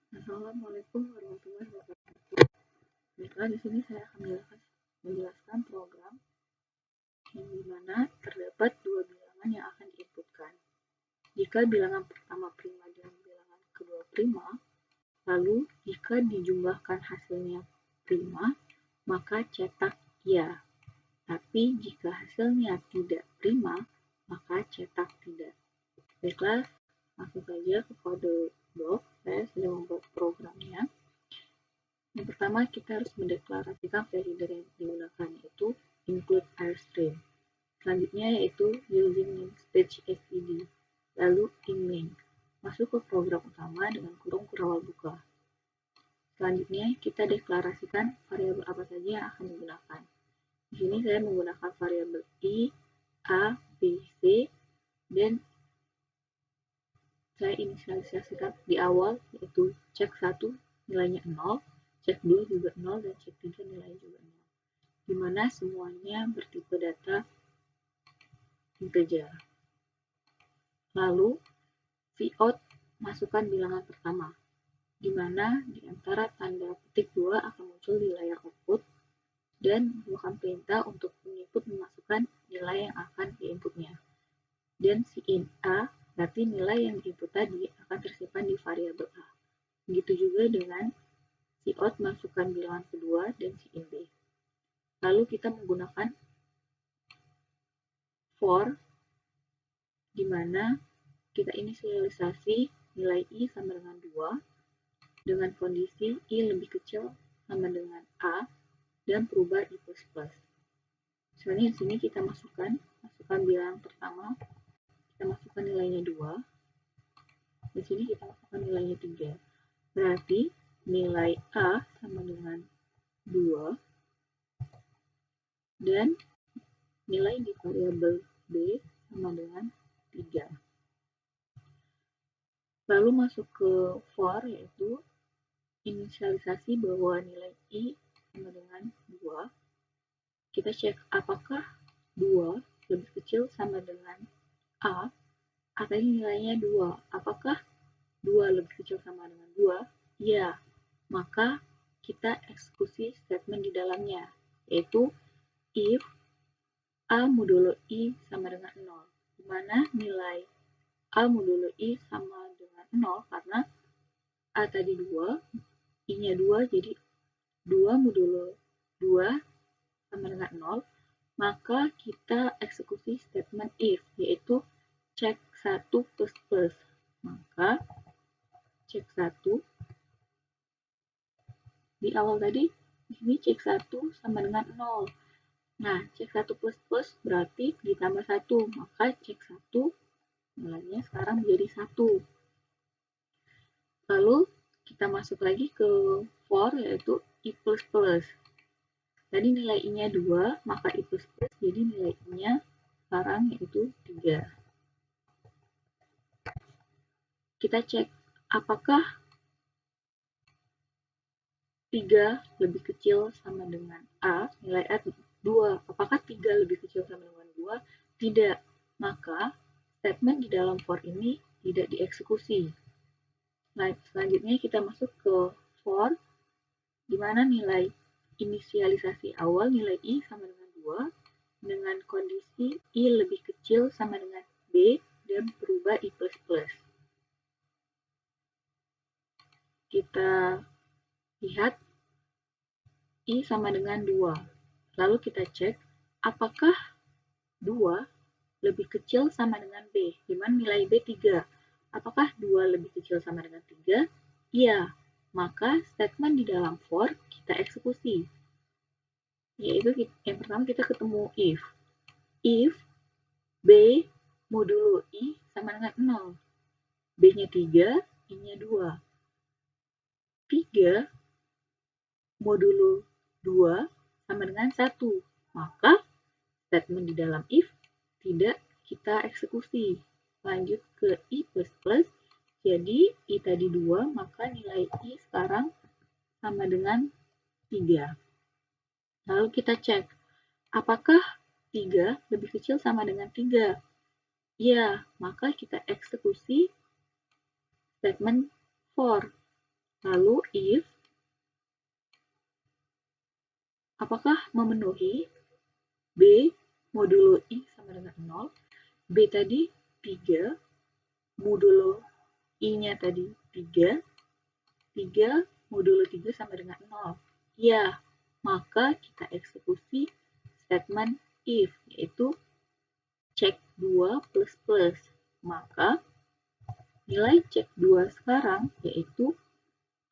Assalamualaikum warahmatullahi wabarakatuh. Baiklah, di sini saya akan menjelaskan program yang dimana terdapat dua bilangan yang akan diinputkan. Jika bilangan pertama prima dan bilangan kedua prima, lalu jika dijumlahkan hasilnya prima, maka cetak ya. Tapi jika hasilnya tidak prima, maka cetak tidak. Baiklah, langsung saja ke kode blok. Saya sudah membuat programnya. Yang pertama, kita harus mendeklarasikan validator yang digunakan, yaitu include airstream. Selanjutnya yaitu using namespace std. Lalu in main. Masuk ke program utama dengan kurung kurawal buka. Selanjutnya, kita deklarasikan variabel apa saja yang akan digunakan. Di sini saya menggunakan variabel i, a, b, c, dan saya inisialisasikan di awal, yaitu cek 1 nilainya 0, cek 2 juga 0, dan cek 3 nilainya juga 0. Di mana semuanya bertipe data integer. Lalu, cout masukkan bilangan pertama, di mana di antara tanda petik 2 akan muncul di layar output, dan melakukan perintah untuk penginput memasukkan nilai yang akan diinputnya. Dan in a, berarti nilai yang diinput tadi akan tersimpan di variabel a. Begitu juga dengan cout masukkan bilangan kedua dan in b. Lalu kita menggunakan for, di mana kita inisialisasi nilai i sama dengan 2 dengan kondisi i lebih kecil sama dengan a dan perubah i++. Misalnya di sini kita masukkan bilangan pertama, kita masukkan nilainya 2. Di sini kita masukkan nilainya 3. Berarti nilai a sama dengan 2 dan nilai di variabel b sama dengan 3. Lalu masuk ke for, yaitu inisialisasi bahwa nilai i sama dengan 2. Kita cek apakah 2 lebih kecil sama dengan a, atau nilainya 2. Apakah 2 lebih kecil sama dengan 2? Ya, maka kita eksekusi statement di dalamnya, yaitu if a modulo i sama dengan 0, di mana nilai a modulo i sama dengan 0 karena a tadi 2, i-nya 2, jadi 2 modulo 2 sama dengan 0, maka kita eksekusi statement if, yaitu cek 1 plus plus. Maka cek 1 di awal tadi, ini cek 1 sama dengan 0. Nah, cek 1 plus plus berarti ditambah 1, maka cek 1 nilainya sekarang menjadi 1. Lalu kita masuk lagi ke for, yaitu i++. Tadi nilai i-nya 2, maka i++, jadi nilai i-nya sekarang yaitu 3. Kita cek apakah 3 lebih kecil sama dengan a, nilai a 2. Apakah 3 lebih kecil sama dengan 2? Tidak. Maka statement di dalam for ini tidak dieksekusi. Nah, selanjutnya kita masuk ke for, di mana nilai inisialisasi awal nilai i sama dengan 2 dengan kondisi i lebih kecil sama dengan b dan berubah i++. Kita lihat i sama dengan 2. Lalu kita cek apakah 2 lebih kecil sama dengan b, di mana nilai b 3. Apakah 2 lebih kecil sama dengan 3? Iya. Maka statement di dalam for kita eksekusi. Yaitu yang pertama kita ketemu if. If b modulo i sama dengan 0. B-nya 3, i-nya 2. 3 modulo 2 sama dengan 1. Maka statement di dalam if tidak kita eksekusi. Lanjut ke i++, jadi i tadi 2, maka nilai i sekarang sama dengan 3. Lalu kita cek, apakah 3 lebih kecil sama dengan 3? Ya, maka kita eksekusi statement for. Lalu if apakah memenuhi B modulo I sama dengan 0, B tadi 3, modulo I-nya tadi 3, 3 modulo 3 sama dengan 0. Ya, maka kita eksekusi statement if, yaitu cek 2 plus plus. Maka nilai cek 2 sekarang yaitu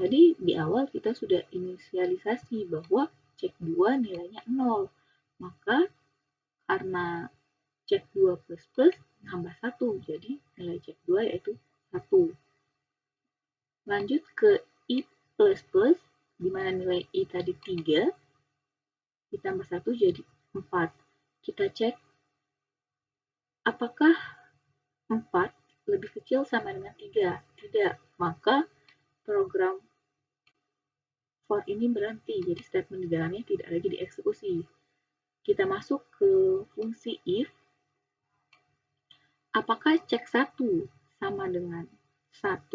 tadi di awal kita sudah inisialisasi bahwa cek 2 nilainya 0. Maka karena cek 2 plus plus nambah 1, jadi nilai cek 2 yaitu 1. Lanjut ke I plus plus, di mana nilai I tadi 3, ditambah 1 jadi 4. Kita cek apakah 4 lebih kecil sama dengan 3? Tidak, maka program for ini berhenti, jadi statement di dalamnya tidak lagi dieksekusi. Kita masuk ke fungsi if. Apakah cek 1 sama dengan 1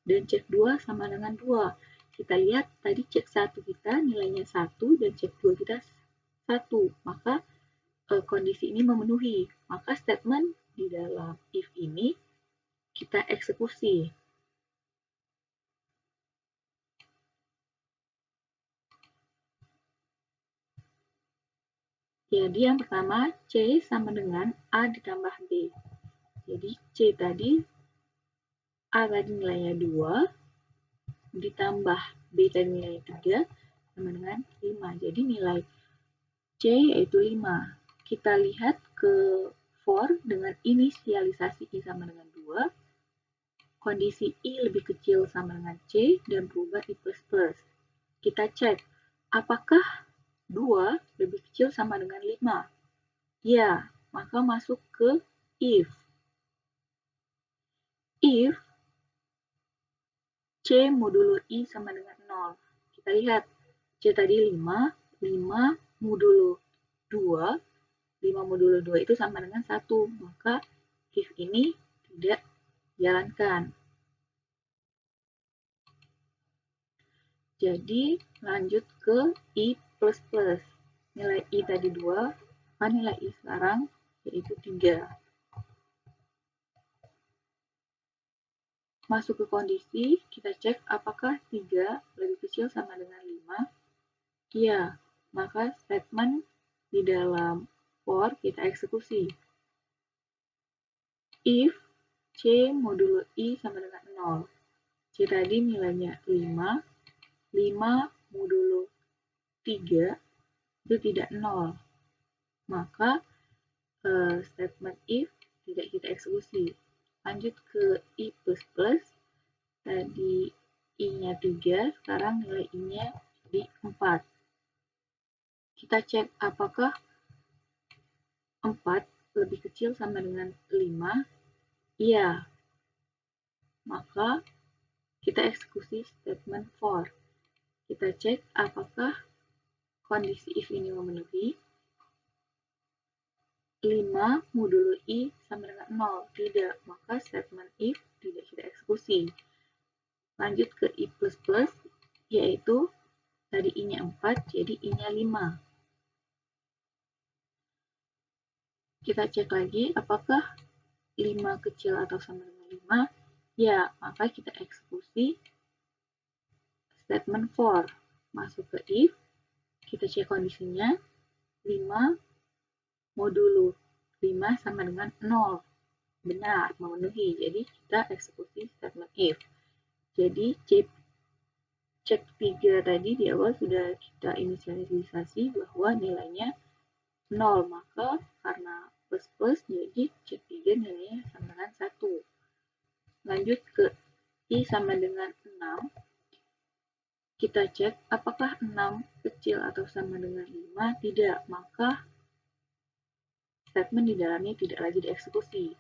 dan cek 2 sama dengan 2? Kita lihat tadi cek 1 kita nilainya 1 dan cek 2 kita 1. Maka kondisi ini memenuhi. Maka statement di dalam if ini kita eksekusi. Jadi yang pertama C sama dengan A ditambah B. Jadi C tadi A tadi nilainya 2 ditambah B tadi nilainya 3 sama dengan 5. Jadi nilai C yaitu 5. Kita lihat ke for dengan inisialisasi I sama dengan 2. Kondisi I lebih kecil sama dengan C dan berubah I plus plus. Kita cek apakah 2 lebih kecil sama dengan 5? Ya, maka masuk ke if. If C modulo I sama dengan 0. Kita lihat C tadi 5, 5 modulo 2, 5 modulo 2 itu sama dengan 1. Maka if ini tidak jalankan. Jadi lanjut ke I plus plus. Nilai I tadi 2, maka nilai I sekarang yaitu 3. Masuk ke kondisi, kita cek apakah 3 lebih kecil sama dengan 5. Ya, maka statement di dalam for kita eksekusi. If C modulo I sama dengan 0. C tadi nilainya 5, 5 modulo 3 itu tidak 0. Maka statement if tidak kita eksekusi. Lanjut ke I plus plus. Tadi I-nya 3, sekarang nilai I-nya jadi 4. Kita cek apakah 4 lebih kecil sama dengan 5. Iya. Maka kita eksekusi statement for. Kita cek apakah kondisi if ini memenuhi. 5 modulo I sama dengan 0. Tidak, maka statement if tidak kita eksekusi. Lanjut ke I plus plus, yaitu tadi I-nya 4, jadi I-nya 5. Kita cek lagi apakah 5 kecil atau sama dengan 5. Ya, maka kita eksekusi statement for. Masuk ke if, kita cek kondisinya. 5 modulo 5 sama dengan 0. Benar, memenuhi. Jadi kita eksekusi statement if. Jadi cek 3 tadi di awal sudah kita inisialisasi bahwa nilainya 0. Maka karena plus plus, jadi cek 3 nilainya sama dengan 1. Lanjut ke I sama dengan 6. Kita cek apakah 6 kecil atau sama dengan 5. Tidak, maka statement di dalamnya tidak lagi dieksekusi.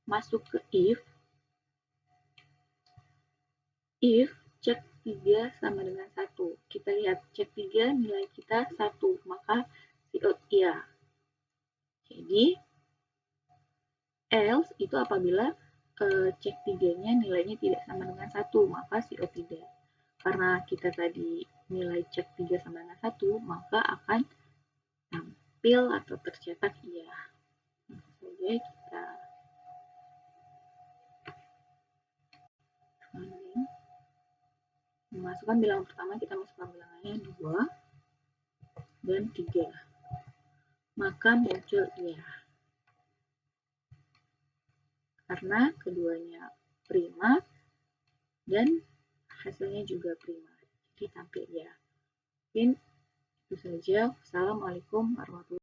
Masuk ke if cek 3 sama dengan 1. Kita lihat cek 3 nilai kita 1, maka cout iya. Jadi else itu apabila cek 3-nya nilainya tidak sama dengan 1, maka cout tidak. karena kita tadi nilai cek 3 sama dengan 1, maka akan tampil atau tercetak iya. Langsung saja kita running. Memasukkan bilangan pertama, kita masukkan bilangannya 2 dan 3. Maka muncul iya. Karena keduanya prima dan hasilnya juga prima. Jadi tampil ya. Mungkin itu saja. Wassalamualaikum warahmatullahi wabarakatuh.